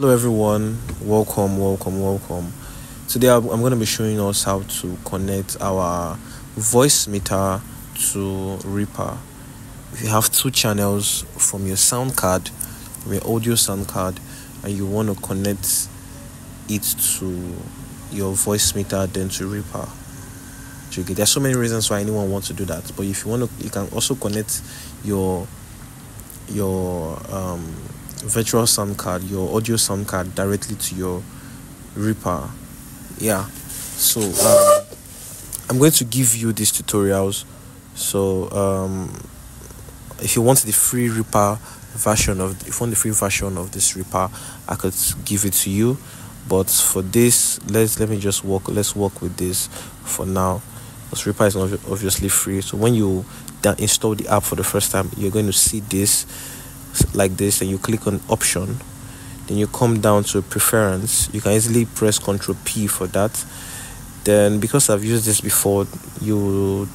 Hello everyone, welcome. Today I'm going to be showing us how to connect our voice meter to Reaper. If you have two channels from your sound card, from your audio sound card, and you want to connect it to your voice meter then to Reaper. There's so many reasons why anyone wants to do that, but if you want to, you can also connect your virtual sound card, your audio sound card directly to your Reaper. So I'm going to give you these tutorials. So if you want the free Reaper version of this Reaper, I could give it to you, but for this let's work with this for now, because Reaper is obviously free. So when you install the app for the first time, you're going to see this like this, and you click on option, then you come down to preference. You can easily press Ctrl P for that. Then, because I've used this before, if you're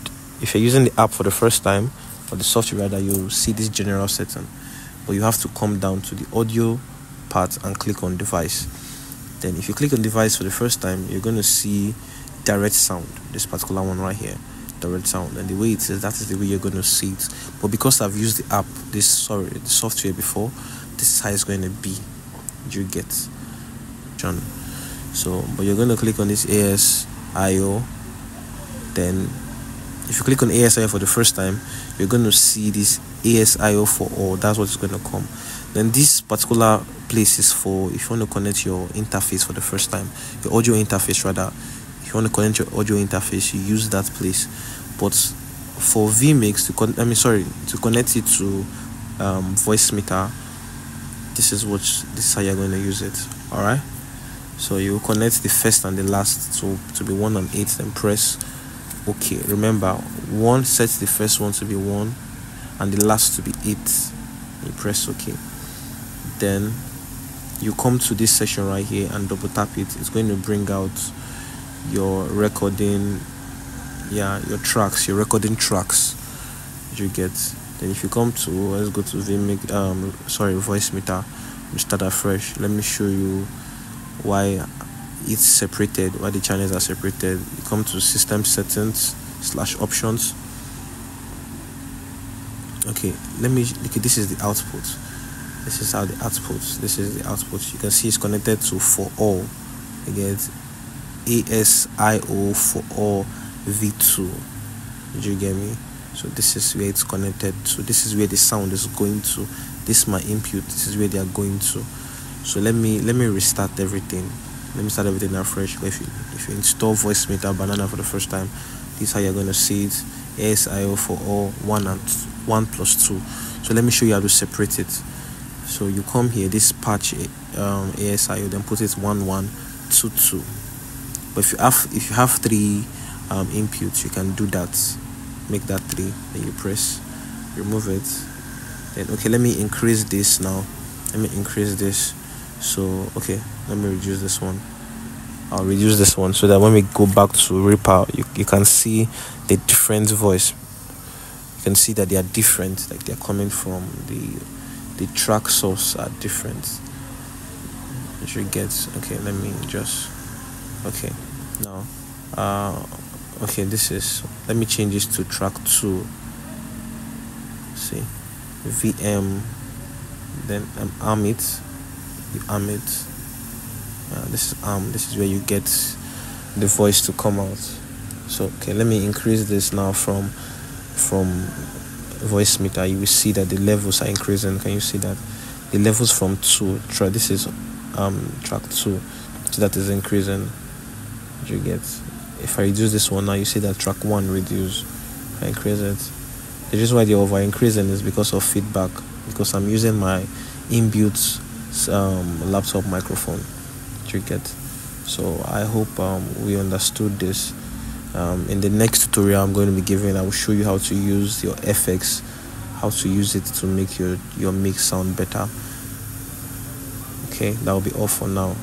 using the app for the first time, or the software rather, you see this general setting, but you have to come down to the audio part and click on device. Then if you click on device for the first time, you're going to see direct sound, this particular one right here, direct sound, and the way it is, that is the way you're going to see it. But because I've used the app, the software before, this is how it's going to be. You get John. So, but you're going to click on this ASIO. Then if you click on ASIO for the first time, you're going to see this ASIO for all. That's what's going to come. Then this particular place is for if you want to connect your interface for the first time, your audio interface rather. If you want to connect your audio interface, you use that place. But for vMix to connect it to voice meter, this is how you're going to use it. All right. So you connect the first and the last to be 1 and 8, then press OK. Remember, 1 sets the first one to be 1 and the last to be 8. You press OK. Then you come to this section right here and double tap it. It's going to bring out your recording, your recording tracks you get. Then if you come to, let's go to voice meter, we start afresh. Let me show you why it's separated, why the channels are separated. You come to system settings / options. Okay, this is the output. This is the output. You can see it's connected to for all. You get ASIO for all V2. Did you get me? So this is where it's connected to. This is where the sound is going to. This is my input. This is where they are going to. So let me restart everything. Let me start everything afresh. If you install voice meter banana for the first time, this is how you're going to see it. ASIO for all 1 plus 2. So let me show you how to separate it. So you come here, this patch ASIO, then put it 1 1 2 2. But if you have 3 inputs, you can do that. Make that 3. Then you press, remove it. Then okay, let me increase this now. Let me increase this. So okay, let me reduce this one. I'll reduce this one so that when we go back to Reaper, you can see the different voice. You can see that they are different, like they're coming from the track source are different. You should get okay. Let me just okay now. Okay, let me change this to track 2. See, VM, then arm it. You arm it. This is arm. This is where you get the voice to come out. So okay, let me increase this now from voice meter. You will see that the levels are increasing. Can you see that the levels from 2? This is track 2. So that is increasing. You get. If I reduce this one now, you see that track 1 reduce. I increase it. The reason why they're over increasing is because of feedback, because I'm using my inbuilt laptop microphone. You get. So I hope we understood this. In the next tutorial I'm going to be giving, I will show you how to use your FX, how to use it to make your mix sound better. Okay, that will be all for now.